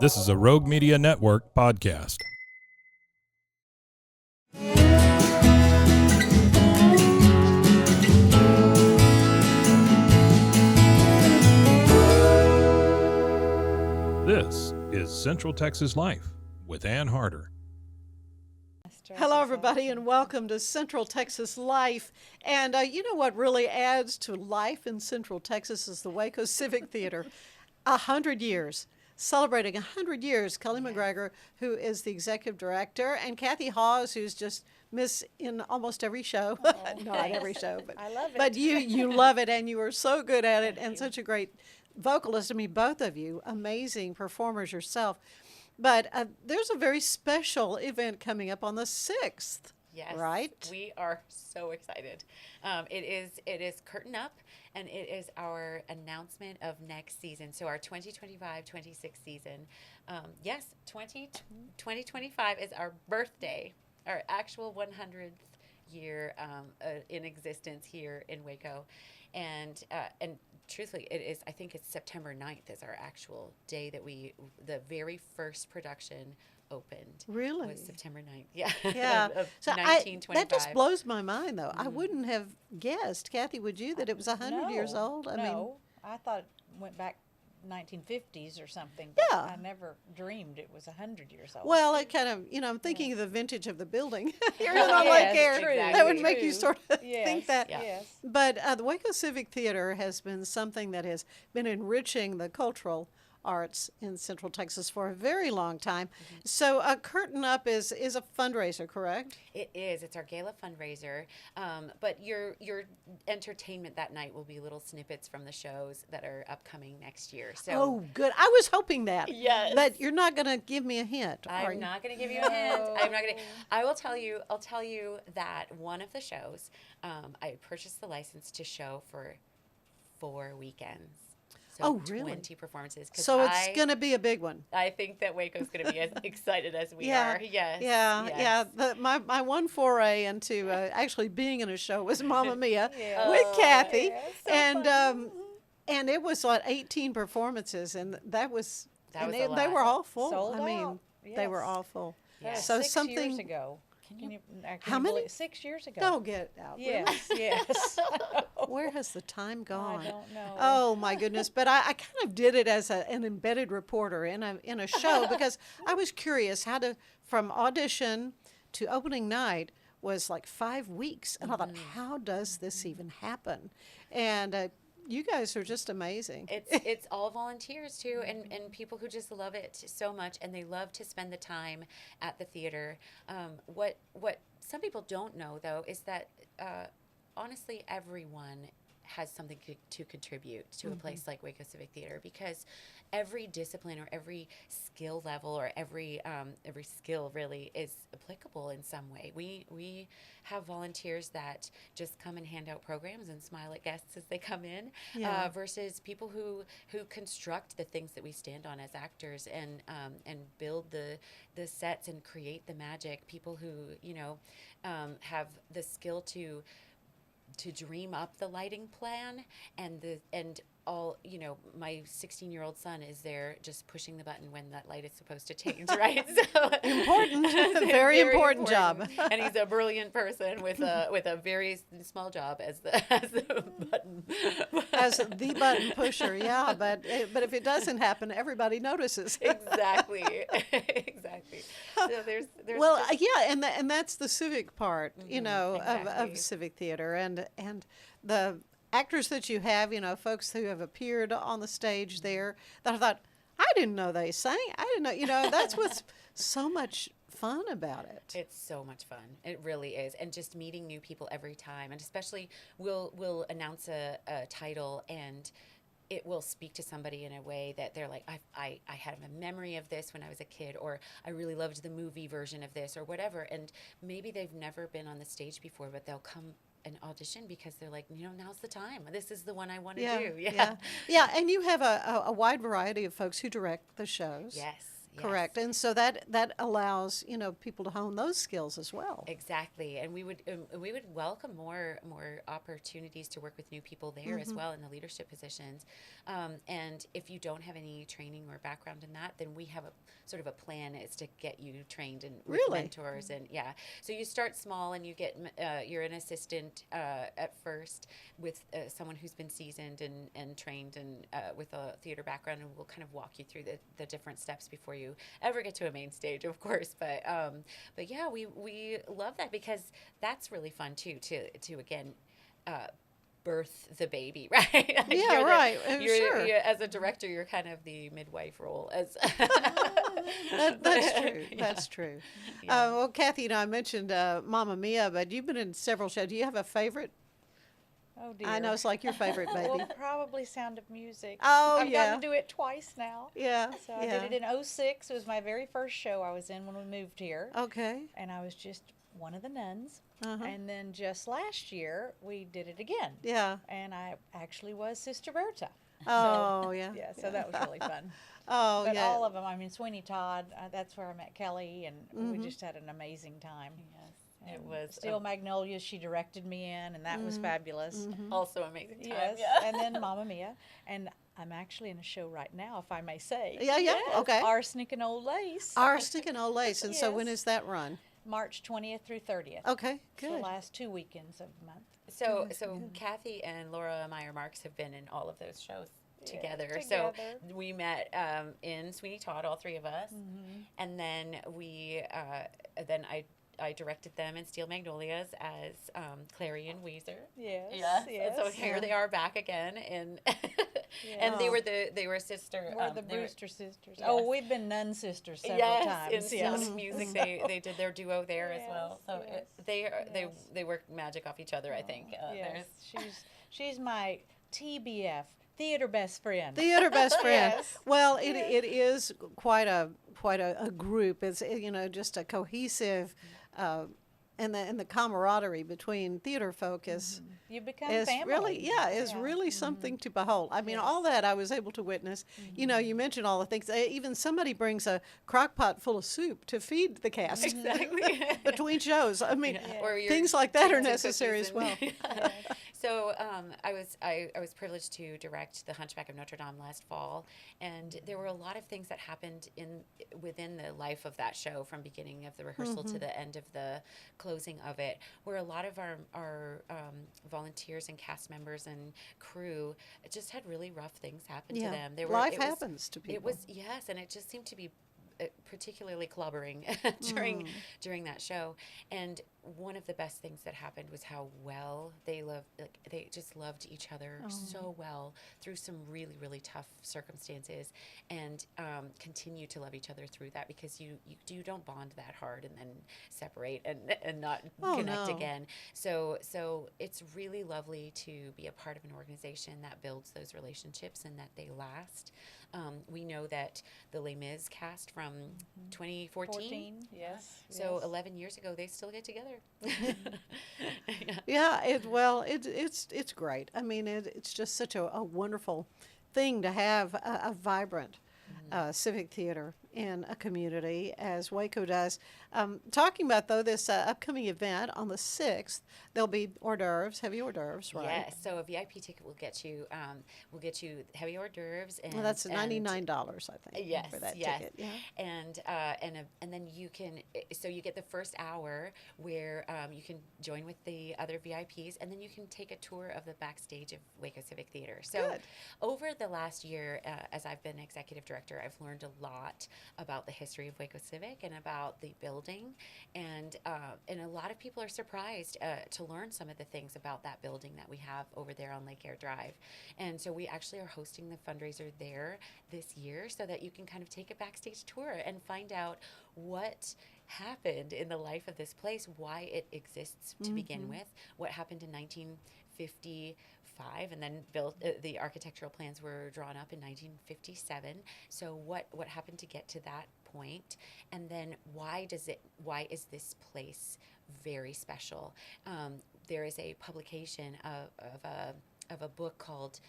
This is a Rogue Media Network podcast. This is Central Texas Life with Ann Harder. Hello, everybody, and welcome to Central Texas Life. And you know what really adds to life in Central Texas is the Waco Civic Theater. 100 years. Celebrating 100 years. Kelly McGregor, who is the executive director, and Kathy Hawes, who's just Miss in almost every show. Not every show, but I love it. But you love it, and you are so good at it, and such a great vocalist. I mean, both of you, amazing performers yourself. But there's a very special event coming up on the 6th. Yes, right? We are so excited. It is Curtain Up, and it is our announcement of next season. So our 2025-26 season. Yes, 2025 is our birthday, our actual 100th year in existence here in Waco. And truthfully, it is, I think it's September 9th is our actual day that the very first production opened. Really? Was September 9th. Yeah. Yeah. of So 1925. that just blows my mind, though. I wouldn't have guessed, Kathy, would you, that it was 100 years old? I thought it went back 1950s or something. But Yeah. I never dreamed it was 100 years old. Well, it kind of, I'm thinking of the vintage of the building here on Yes, Lake Air. true, That would make you true. sort of Yes, think that. Yeah. Yes. But the Waco Civic Theater has been something that has been enriching the cultural arts in Central Texas for a very long time. So Curtain Up is a fundraiser, correct? It is. It's our gala fundraiser. But your entertainment that night will be little snippets from the shows that are upcoming next year. So Oh, good. I was hoping that. Yes. But you're not going to give me a hint, are I'm you? not going to give you a hint. I'm not going to. I will tell you. I'll tell you that one of the shows, I purchased the license to show for 4 weekends. So Oh, really? 20 performances. 'Cause So it's going to be a big one. I think that Waco's going to be as excited as we Yeah, are. Yes. Yeah, yes. yeah. My one foray into actually being in a show was Mamma Mia Yeah. with Oh, Kathy, yeah, so and it was like 18 performances, and that was That was a they lot. were all full. Sold I mean, out. they were Yes. all full. Yeah. So 6 something. years ago. Can you How many? believe- 6 years ago. Don't get out. really? Yes, yes. Where has the time gone? I don't know. Oh my goodness! But I kind of did it as an embedded reporter in a show because I was curious how to from audition to opening night was like 5 weeks, and I thought, how does this even happen? And you guys are just amazing. It's all volunteers too, and people who just love it so much, and they love to spend the time at the theater. What some people don't know though is that honestly, everyone has something to contribute to a place like Waco Civic Theater, because every discipline or every skill level or every skill really is applicable in some way. We have volunteers that just come and hand out programs and smile at guests as they come in, Yeah. versus people who construct the things that we stand on as actors and build the sets and create the magic. People who have the skill to dream up the lighting plan and all, my 16-year-old son is there just pushing the button when that light is supposed to change, right? So Important. Very important job. And he's a brilliant person with a very small job as the button. As the button pusher, yeah, but if it doesn't happen, everybody notices. Exactly. Exactly. So there's Well, just- yeah, and that's the civic part, exactly. of civic theater, and the actors that you have, folks who have appeared on the stage there. That I thought, I didn't know they sang. I didn't know. That's what's so much fun about it. It's so much fun. It really is. And just meeting new people every time. And especially we'll announce a title, and it will speak to somebody in a way that they're like, I had a memory of this when I was a kid, or I really loved the movie version of this, or whatever. And maybe they've never been on the stage before, but they'll come and audition because they're like, now's the time. This is the one I want to do. Yeah. And you have a wide variety of folks who direct the shows. Yes. Correct. And so that allows, people to hone those skills as well. Exactly, and we would welcome more opportunities to work with new people there as well in the leadership positions. And if you don't have any training or background in that, then we have a sort of a plan is to get you trained and with Really? mentors and So you start small and you get you're an assistant at first with someone who's been seasoned and trained and with a theater background, and we'll kind of walk you through the different steps before you ever get to a main stage, of course. But yeah, we love that because that's really fun too to again birth the baby, right? Like Yeah, right. Sure. As a director, you're kind of the midwife role. As That's true. Yeah. That's true. Yeah. Well, Kathy, I mentioned Mamma Mia, but you've been in several shows. Do you have a favorite? Oh dear. I know it's like your favorite baby. Well, probably Sound of Music. Oh, I've yeah. gotten to do it twice now. Yeah. So I did it in '06. It was my very first show I was in when we moved here. Okay. And I was just one of the nuns. Uh-huh. And then just last year, we did it again. Yeah. And I actually was Sister Berta. Oh, yeah. Yeah, so that was really fun. Oh, But yeah. all of them, I mean, Sweeney Todd, that's where I met Kelly, and we just had an amazing time. Yes, it And was Steel Magnolias, she directed me in, and that was fabulous. also amazing time. Yes, Yeah. and then Mamma Mia. And I'm actually in a show right now, if I may say. Yeah, yeah, okay. Arsenic and Old Lace. Arsenic and Old Lace. And so when Yes. is that run? March 20th through 30th. Okay, The good. last 2 weekends of the month. So Kathy and Laura Meyer Marks have been in all of those shows together. together. So we met in Sweeney Todd, all three of us, and then I directed them in Steel Magnolias as Clary and Weezer. Yes. And so here they are back again, and Yeah. and they were sister. We're the they were- Brewster sisters. Yes. Oh, we've been nun sisters several Yes, times. in Steel Yes. Music, they did their duo there as well. So Yes, they work magic off each other. I think. Yes, she's my TBF, theater best friend. Theater best friend. Yes. Well, it is quite a group. It's just a cohesive, and the camaraderie between theater folk is You become is family. really really something to behold. I mean, all that I was able to witness. You mentioned all the things. Even somebody brings a crock pot full of soup to feed the cast Exactly. between shows. I mean, Or your things like that are chicken necessary as cookies well. and- So I was privileged to direct The Hunchback of Notre Dame last fall, and there were a lot of things that happened within the life of that show, from beginning of the rehearsal to the end of the closing of it, where a lot of our volunteers and cast members and crew just had really rough things happen to them. Life happens to people. It was and it just seemed to be particularly clobbering during that show. And one of the best things that happened was how well they just loved each other so well through some really, really tough circumstances, and continue to love each other through that, because you don't bond that hard and then separate and not connect no. again. So it's really lovely to be a part of an organization that builds those relationships and that they last. We know that the Les Mis cast from 2014. Yes. So yes. 11 years ago, they still get together. Yeah, it's great. I mean, it's just such a wonderful thing to have a vibrant civic theater in a community as Waco does. Talking about, though, this upcoming event on the 6th, there'll be hors d'oeuvres, heavy hors d'oeuvres, right? Yes. So a VIP ticket will get you heavy hors d'oeuvres, and Well, that's $99, I think, Yes, for that yes. ticket. Yeah. And then you get the first hour where you can join with the other VIPs, and then you can take a tour of the backstage of Waco Civic Theater. So Good. over the last year, as I've been executive director, I've learned a lot about the history of Waco Civic and about the building, and a lot of people are surprised to learn some of the things about that building that we have over there on Lake Air Drive. And so we actually are hosting the fundraiser there this year, so that you can kind of take a backstage tour and find out what happened in the life of this place, why it exists to begin with, what happened in 1955, and then built. The architectural plans were drawn up in 1957. So what happened to get to that point, and then why is this place very special? There is a publication of a book called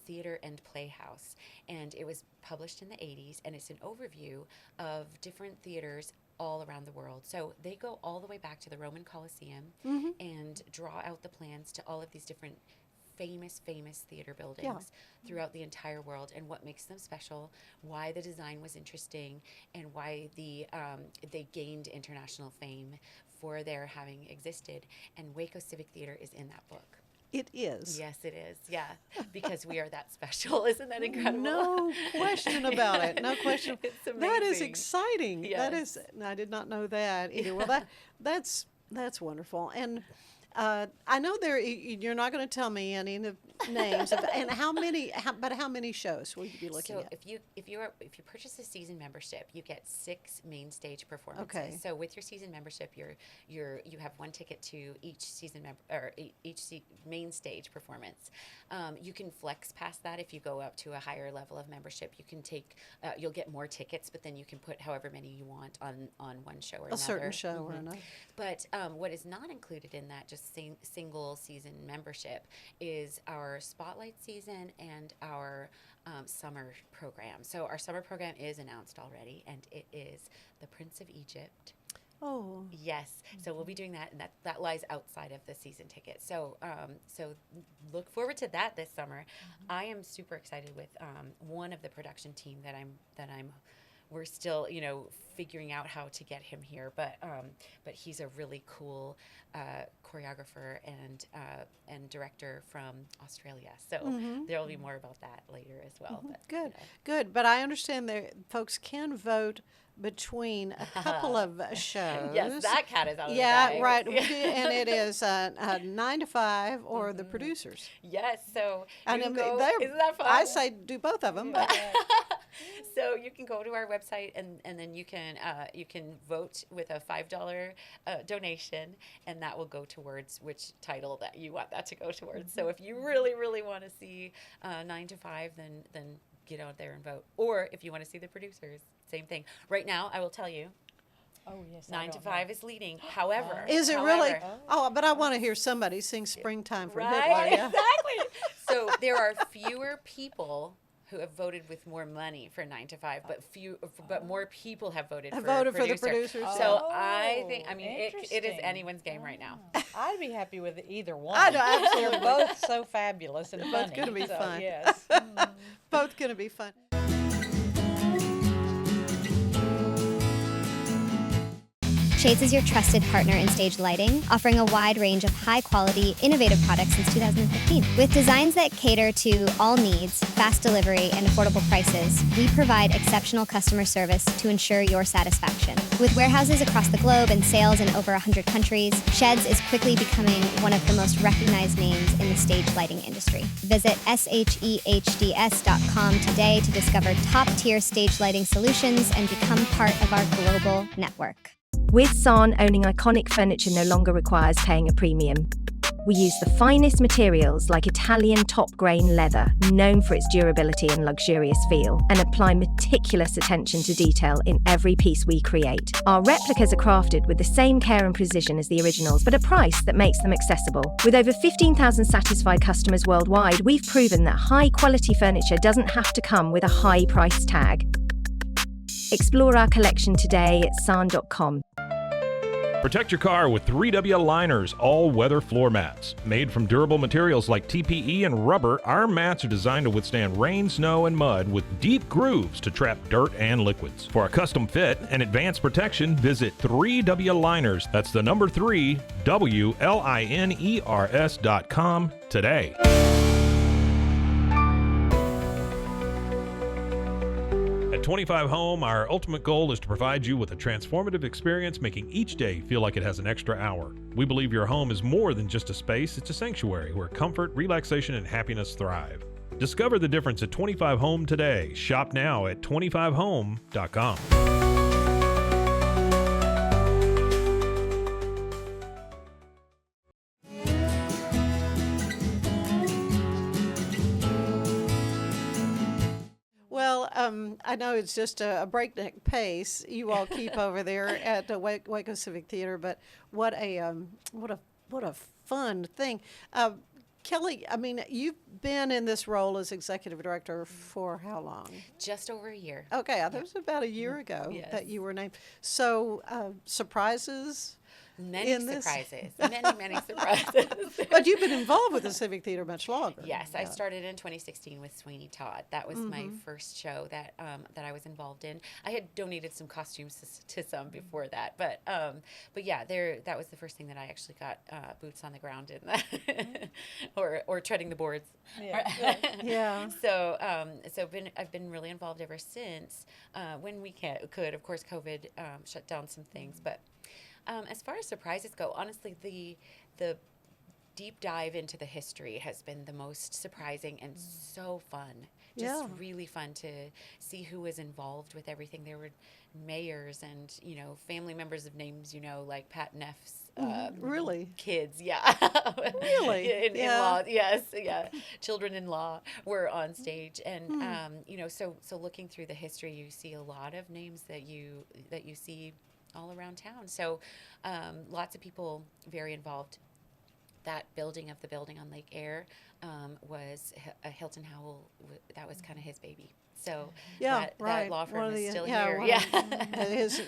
Theater and Playhouse, and it was published in the 80s, and it's an overview of different theaters all around the world. So they go all the way back to the Roman Colosseum and draw out the plans to all of these different famous theater buildings throughout the entire world, and what makes them special, why the design was interesting, and why they gained international fame for their having existed. And Waco Civic Theater is in that book. It is. Yes, it is. Yeah, because we are that special. Isn't that incredible? No question about it. No question. It's amazing. That is exciting. Yes. That is. I did not know that either. Well, that's wonderful. And I know you're not going to tell me any of the names and how many shows will you be looking at? So if you purchase a season membership, you get 6 main stage performances. Okay. So with your season membership, you have one ticket to each main stage performance. You can flex past that if you go up to a higher level of membership. You can take you'll get more tickets, but then you can put however many you want on one show or another. A certain show or another. But what is not included in that just single season membership is our spotlight season and our summer program. So our summer program is announced already, and it is The Prince of Egypt. Oh. Yes. So we'll be doing that, and that lies outside of the season ticket. So so look forward to that this summer. I am super excited with one of the production team that we're still, figuring out how to get him here, but he's a really cool choreographer and director from Australia. So there will be more about that later as well. But, Good. But I understand that folks can vote between a couple of shows. Yes, that cat is out of the Yeah, bag. right. And it is 9 to 5 or the producers. Yes. So And you can then go, isn't that fun? I say do both of them. But So you can go to our website and then you can vote with a $5 donation, and that will go towards which title that you want that to go towards. So if you really want to see 9 to 5, then get out there and vote. Or if you want to see the producers, same thing. Right now, I will tell you. Oh, yes. 9 to 5 is leading. However, is it really? Oh, but I want to hear somebody sing "Springtime" from Hitler. Yeah. Exactly. So there are fewer people who have voted with more money for 9 to 5, but more people have voted for the producer. producers. So I think, it is interesting. anyone's game right now. I'd be happy with either one. I know, absolutely. They're both so fabulous and They're funny. both gonna be so, fun. Yes. Both going to be fun. Shades is your trusted partner in stage lighting, offering a wide range of high-quality, innovative products since 2015. With designs that cater to all needs, fast delivery, and affordable prices, we provide exceptional customer service to ensure your satisfaction. With warehouses across the globe and sales in over 100 countries, Sheds is quickly becoming one of the most recognized names in the stage lighting industry. Visit shehds.com today to discover top-tier stage lighting solutions and become part of our global network. With San, owning iconic furniture no longer requires paying a premium. We use the finest materials like Italian top-grain leather, known for its durability and luxurious feel, and apply meticulous attention to detail in every piece we create. Our replicas are crafted with the same care and precision as the originals, but a price that makes them accessible. With over 15,000 satisfied customers worldwide, we've proven that high-quality furniture doesn't have to come with a high price tag. Explore our collection today at san.com. Protect your car with 3W Liners all-weather floor mats. Made from durable materials like TPE and rubber, our mats are designed to withstand rain, snow, and mud with deep grooves to trap dirt and liquids. For a custom fit and advanced protection, visit 3W Liners. That's the number 3, WLINERS.com today. At 25 Home, our ultimate goal is to provide you with a transformative experience, making each day feel like it has an extra hour. We believe your home is more than just a space, it's a sanctuary where comfort, relaxation, and happiness thrive. Discover the difference at 25 Home today. Shop now at 25home.com. Well, I know it's just a breakneck pace you all keep over there at the Waco Civic Theater, but what a fun thing. Kelly, I mean, you've been in this role as executive director for how long? Just over a year. Okay, that was about a year ago Yes. that you were named. So, surprises? Many in this? surprises. Many surprises. But you've been involved with the Civic Theater much longer. Yes, I Yeah. started in 2016 with Sweeney Todd. That was my first show that I was involved in. I had donated some costumes to some before that, but yeah, that was the first thing that I actually got boots on the ground in, or treading the boards. Yeah. Yeah. So I've been really involved ever since. When we could, of course, COVID shut down some things, but. As far as surprises go, honestly, the deep dive into the history has been the most surprising and so fun. Just Yeah. really fun to see who was involved with everything. There were mayors and, family members of names, like Pat Neff's Really? kids. Yeah. Really? In-law, yes. Yeah. Children-in-law were on stage. And, so looking through the history, you see a lot of names that you see all around town. So lots of people very involved. That building of the building on Lake Air was a Hilton Howell. That was kind of his baby. So Yeah, that law firm is still here. Yeah. His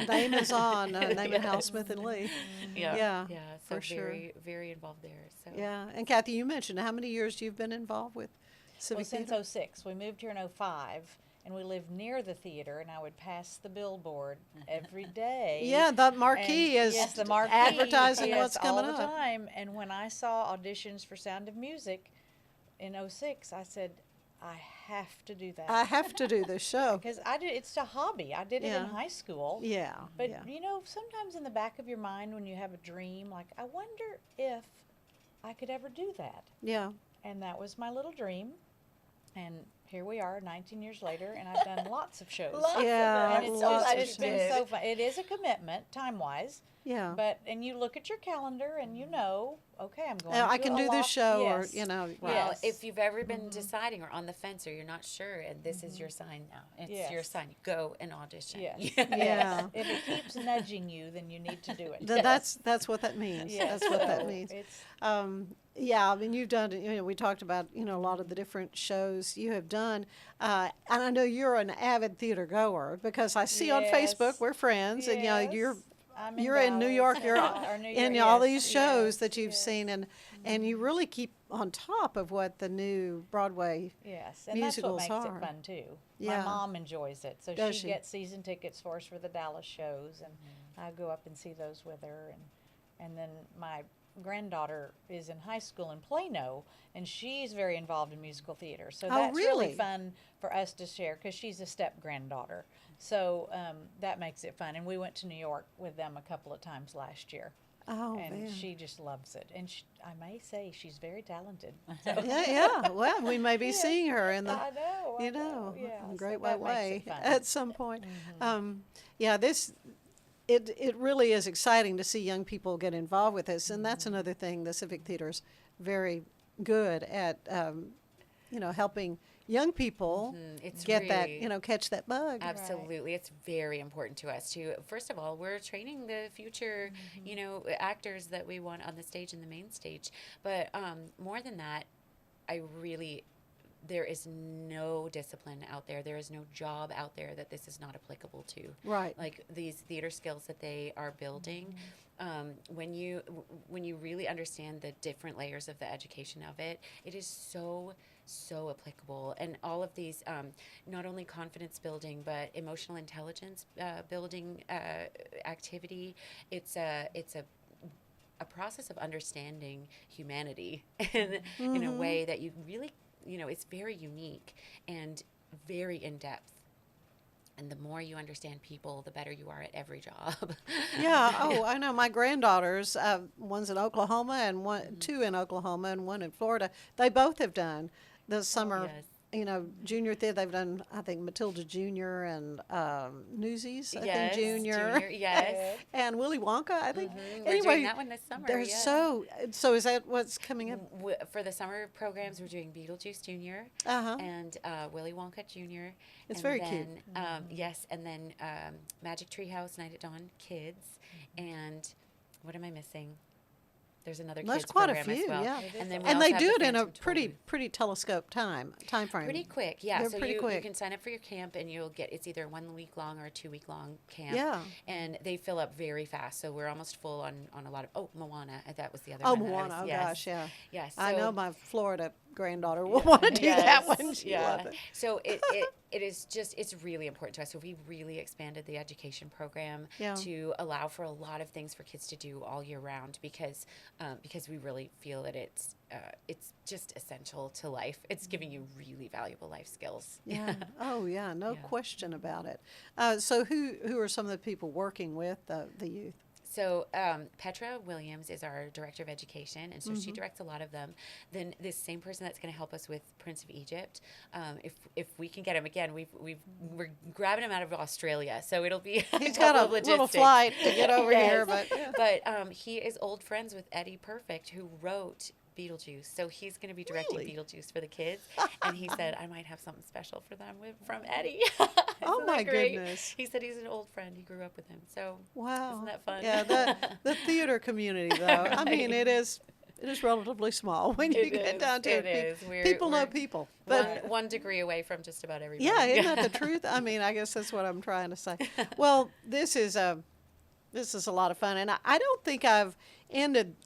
name is on Naaman Howell Smith and Lee. Yeah. So for sure. very, very involved there. So Yeah. And Kathy, you mentioned how many years you've been involved with Civic Well, since Theater? 06. We moved here in 05, and we lived near the theater, and I would pass the billboard every day. Yeah, the marquee And- is yes, the marquee, advertising yes, what's coming all the up. time. And when I saw auditions for Sound of Music in 06, I said, I have to do that. I have to do this show. Because it's a hobby. I did it Yeah. in high school. Yeah. But, yeah. Sometimes in the back of your mind when you have a dream, like, I wonder if I could ever do that. Yeah. And that was my little dream. And here we are 19 years later, and I've done lots of shows. Yeah, And it's, lots of it's been so fun. It is a commitment, time-wise. Yeah. And you look at your calendar and okay, I'm going I to can a do this lot- show, yes. or. Well, Yes. if you've ever been deciding or on the fence or you're not sure, and this is your sign now, it's your Yes. sign. Go and audition. Yes. Yeah. If it keeps nudging you, then you need to do it. That's what that means. Yes. That's what that So means. it's- Yeah, I mean, you've done, we talked about, a lot of the different shows you have done. And I know you're an avid theater goer because I see on Yes. Facebook, we're friends, and, you're I'm you're in New Dallas. York, you're Or New in York, all yes, these shows yes, that you've yes. seen, and you really keep on top of what the new Broadway. Yes, and that's what musicals makes are. it fun too. Yeah. My mom enjoys it, so Does she she? gets season tickets for us for the Dallas shows, and I go up and see those with her. And then my granddaughter is in high school in Plano, and she's very involved in musical theater. So Oh, that's really? really fun for us to share because she's a step granddaughter. So that makes it fun. And we went to New York with them a couple of times last year. Oh, And man. she just loves it. And I may say she's very talented. So. Yeah. Well, we may be seeing her in the, I know. I know. Yeah. in so Great that White makes Way it fun. at some point. It really is exciting to see young people get involved with this, and that's another thing the Civic Theater's very good at, helping young people It's get really- that, catch that bug. Absolutely. It's very important to us to, first of all, we're training the future, actors that we want on the stage and the main stage. But more than that, there is no discipline out there. There is no job out there that this is not applicable to. Right. Like these theater skills that they are building, when you really understand the different layers of the education of it, it is so applicable. And all of these, not only confidence building, but emotional intelligence building activity. It's a process of understanding humanity in a way that you really, it's very unique and very in-depth. And the more you understand people, the better you are at every job. Yeah. Oh, I know. My granddaughters, one's in Oklahoma and two in Oklahoma and one in Florida. They both have done the summer, yes. junior theater. They've done, I think, Matilda Junior and Newsies, I Yes, think, Junior. yes. And Willy Wonka, I think. We're doing that one this summer. They're yes. so is that what's coming up? For the summer programs, we're doing Beetlejuice Junior Uh-huh. and Willy Wonka Junior. It's and very then, cute. Yes, and then Magic Treehouse, Night at Dawn, Kids, and what am I missing? There's another There's kids quite a program few, as well. yeah. And then we And also they have do the it in a Phantom Tour booth. pretty telescope time frame. Pretty quick, yeah. They're So pretty you quick. can sign up for your camp, and you'll get, it's either a 1 week long or a 2 week long camp. Yeah. And they fill up very fast. So we're almost full on a lot of, Moana. That was the other Oh, one. that I Moana. was- Oh, yes. gosh, yeah. Yes. I know so- my Florida granddaughter will want to do that one. She yeah. love it. So it is just, it's really important to us. So we really expanded the education program Yeah. to allow for a lot of things for kids to do all year round because we really feel that it's just essential to life. It's giving you really valuable life skills. Yeah. Oh, yeah. No Yeah. question about it. So who are some of the people working with the youth? So Petra Williams is our director of education, and so she directs a lot of them. Then this same person that's going to help us with Prince of Egypt, if we can get him again, we're grabbing him out of Australia, so it'll be He's a got couple a of little logistics. flight to get over Yes. here, but yeah. But he is old friends with Eddie Perfect, who wrote Beetlejuice. So he's going to be directing Really? Beetlejuice for the kids, and he said I might have something special for them from Eddie. Oh, Isn't my that great? goodness. He said he's an old friend. He grew up with him. So Wow. isn't that fun? Yeah, the theater community, though. I mean, it is relatively small when you It get is, down to it it. is. We're- People know we're people. But one degree away from just about everybody. yeah, isn't that the truth? I mean, I guess that's what I'm trying to say. Well, this is a lot of fun, and I don't think I've ended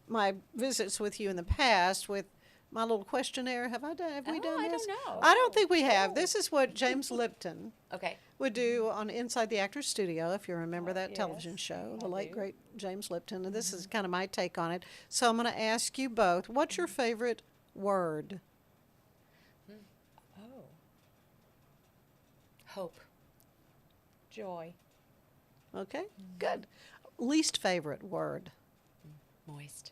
my visits with you in the past with my little questionnaire. Have we done I this? don't know. I don't think we have. This is what James Lipton Okay. would do on Inside the Actors Studio, if you remember that Yes, television show, the I late, do. great James Lipton. And this is kind of my take on it. So I'm going to ask you both, what's your favorite word? Oh, Hope. joy. Okay, good. Least favorite word? Moist.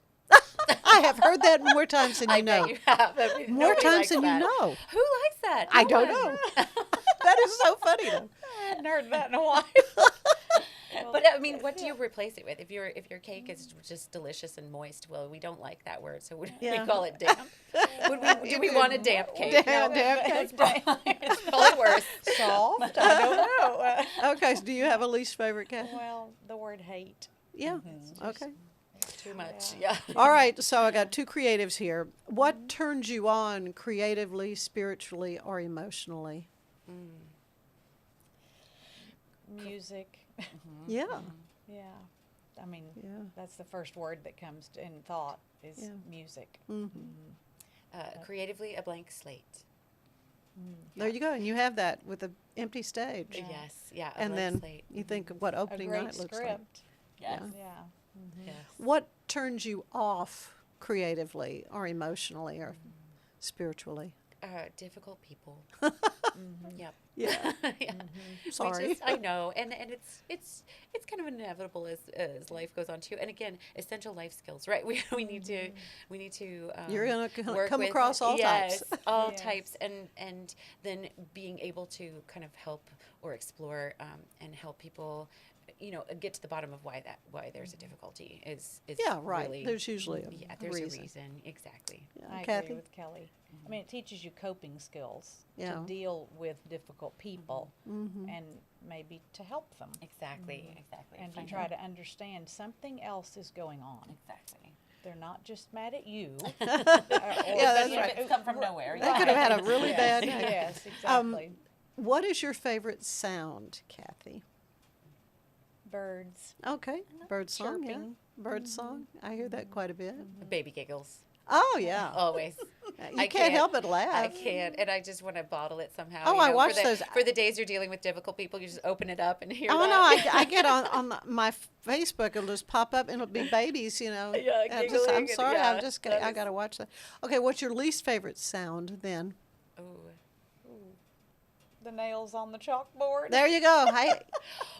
I have heard that more times than you I know. bet you have. I mean, More nobody times likes than that. you know. Who likes that? I No don't one. know. That is so funny, though. I hadn't heard that in a while. But I mean, what do you replace it with? If your cake is just delicious and moist, well, we don't like that word, so Yeah. we call it damp. Do we want a damp cake? Damn cake. It's probably worse. Soft? I don't know. Okay, so do you have a least favorite, Kathy? Well, the word hate. Yeah, okay. Too much. Yeah. All right, so I got two creatives here. What turns you on creatively, spiritually, or emotionally? Music. Yeah. Yeah. I mean, Yeah. that's the first word that comes in thought is Yeah. music. Creatively, a blank slate. There you go, and you have that with the empty stage. Yes. Yeah. A And blank then slate. you think of what A opening great night looks like. script. Yes. Yeah. Yes. What turns you off creatively or emotionally or spiritually? Difficult people. Yep. Yeah. Yeah. Sorry. I know, and it's kind of inevitable as life goes on too. And again, essential life skills, right? We need to You're gonna work come with- across all yes, types. all Yes. types, and then being able to kind of help or explore and help people, get to the bottom of why there's a difficulty is Yeah, right. really- There's usually a there's reason. a reason exactly. Yeah. I Kathy? agree with Kelly. I mean, it teaches you coping skills Yeah. to deal with difficult people and maybe to help them Exactly. and to try to understand something else is going on. Exactly. They're not just mad at you. Yeah, that's Even right. if it's come from nowhere. They could have had a really Yes, bad day. Yes, exactly. What is your favorite sound, Kathy? Birds. Okay, bird song, yeah. Chirping. Bird song. I hear that quite a bit. Baby giggles. Oh, yeah. Always. You I can't help but laugh. I can't, and I just want to bottle it somehow. Oh, I watch for those- for the days you're dealing with difficult people. You just open it up and hear. Oh that. no! I get on my Facebook. It'll just pop up and it'll be babies. Yeah, I'm giggling, sorry. yeah, I gotta watch that. Okay, what's your least favorite sound then? Ooh. The nails on the chalkboard. There you go. Hey,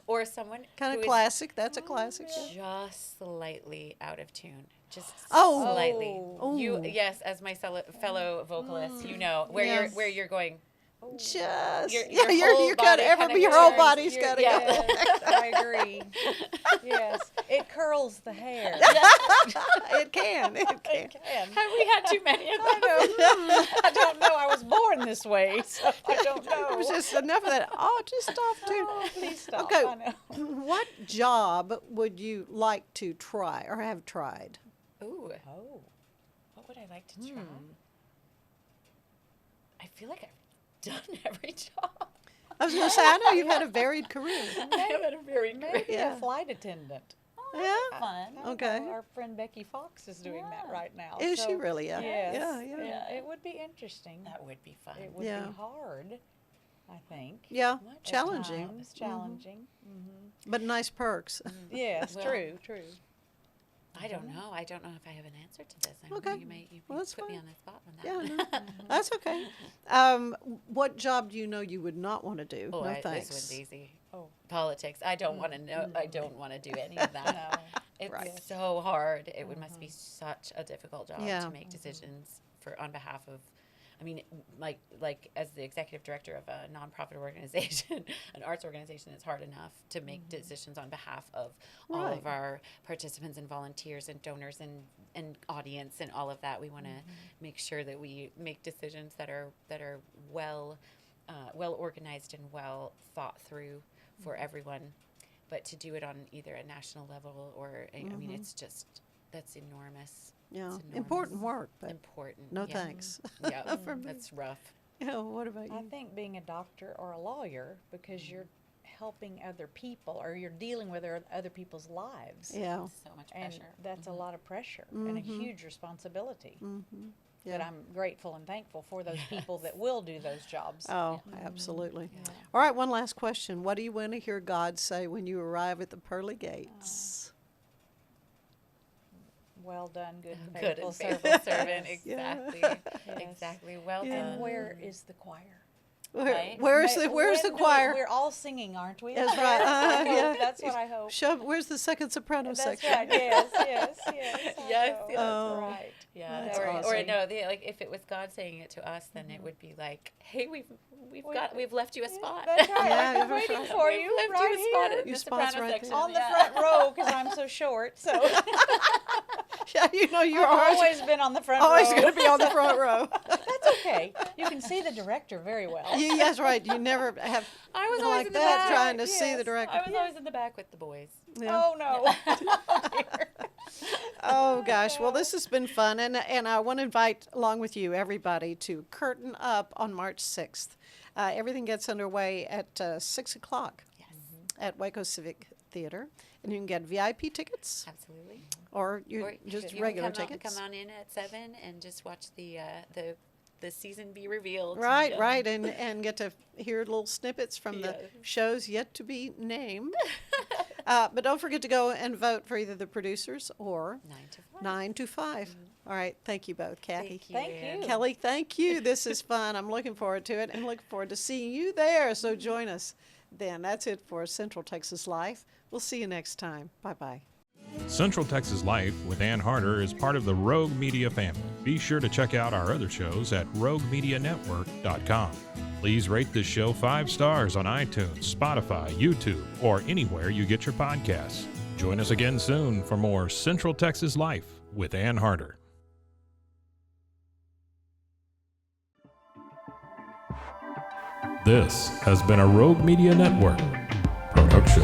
Or someone kind who of is classic. That's a classic. just slightly out of tune. Just Oh. slightly. Oh. You yes, as my fellow vocalist, you know where Yes. you're going. Just Your whole you got body kinda your whole turns. body's You're- got to yeah. go. I agree. Yes, it curls the hair. It can. It can. And Have we had too many of them? I don't know. I was born this way, so I don't know. It was just enough of that. Oh, just stop too. Oh, please stop. Okay. I know. What job would you like to try or have tried? Ooh, Oh. what would I like to try? I feel like I've done every job. I was going to say, I know you've had a varied career. I have had a very Maybe Yeah. a flight attendant. Yeah. fun. Okay. Our friend Becky Fox is doing that right now. Is she so- really? Yeah. Yes. Yeah. It would be interesting. That would be fun. It would Yeah. be hard, I think. Yeah. Much Challenging. It's challenging. But nice perks. Yes, Well, true. I don't know. I don't know if I have an answer to this. I don't Okay. know. You Well, that's put me fine. on the spot on Yeah, that. no, that's okay. What job do you know you would not want to do? Oh, No this thanks. one's easy. Oh. Politics. I don't want to know. I don't want to do any of that. No. It's Right. so hard. It would must be such a difficult job Yeah. to make decisions on behalf of. I mean, like as the executive director of a nonprofit organization, an arts organization, it's hard enough to make decisions on behalf of all Right. of our participants and volunteers and donors and audience and all of that. We want to make sure that we make decisions that are well organized and well thought through for everyone. But to do it on either a national level or I mean, it's just that's enormous. Yeah. It's Important enormous. work, but Important. no yeah. thanks. Yeah, For me. that's rough. Yeah, what about I you? think being a doctor or a lawyer, because you're helping other people or you're dealing with other people's lives. Yeah. So much And pressure. that's a lot of pressure and a huge responsibility. Yeah. But I'm grateful and thankful for those people that will do those jobs. Oh, absolutely. All right, one last question. What do you want to hear God say when you arrive at the pearly gates? Well done, good, Good faithful and faithful servant. servant. Yes. Exactly. Yes. Exactly. Well Yeah. done. And where is the choir? Right. Where's the When do choir? We're all singing, aren't we? That's right. I hope. Yeah. That's what I hope. Where's the second soprano That's section? right. Yes. I Yes, hope. yes. That's Oh. right. Yeah. That's Or awesome. no, like if it was God saying it to us, then it would be like, hey, we've left you a spot. That's right. Yeah, I've been that's waiting right. for We've you left right you a spot here. in Your the spot's soprano right section. there. On the yeah. front row because I'm so short. So Yeah, you know you're I've always been on the front always row. going to be on the front row. That's okay. You can see the director very well. Yeah, that's right. You never have I was like always in the that back. trying to see the Yes. director. I was always in the back with the boys. Yeah. Oh no. Oh gosh, well this has been fun, and I want to invite along with you everybody to Curtain Up on March 6th. Everything gets underway at 6 o'clock Yes, at Waco Civic Theater, and you can get VIP tickets absolutely. or you Or just you regular can tickets. come on in at 7 and just watch the season be revealed. Right, Yeah. right, and get to hear little snippets from the Yes. shows yet to be named. But don't forget to go and vote for either the producers or 9 to 5. 9 to 5. All right, thank you both, Kathy. Thank you. Thank you. Kelly, thank you. This is fun. I'm looking forward to it and looking forward to seeing you there. So join us then. That's it for Central Texas Life. We'll see you next time. Bye-bye. Central Texas Life with Ann Harder is part of the Rogue Media family. Be sure to check out our other shows at roguemedianetwork.com. Please rate this show 5 stars on iTunes, Spotify, YouTube, or anywhere you get your podcasts. Join us again soon for more Central Texas Life with Ann Harder. This has been a Rogue Media Network production.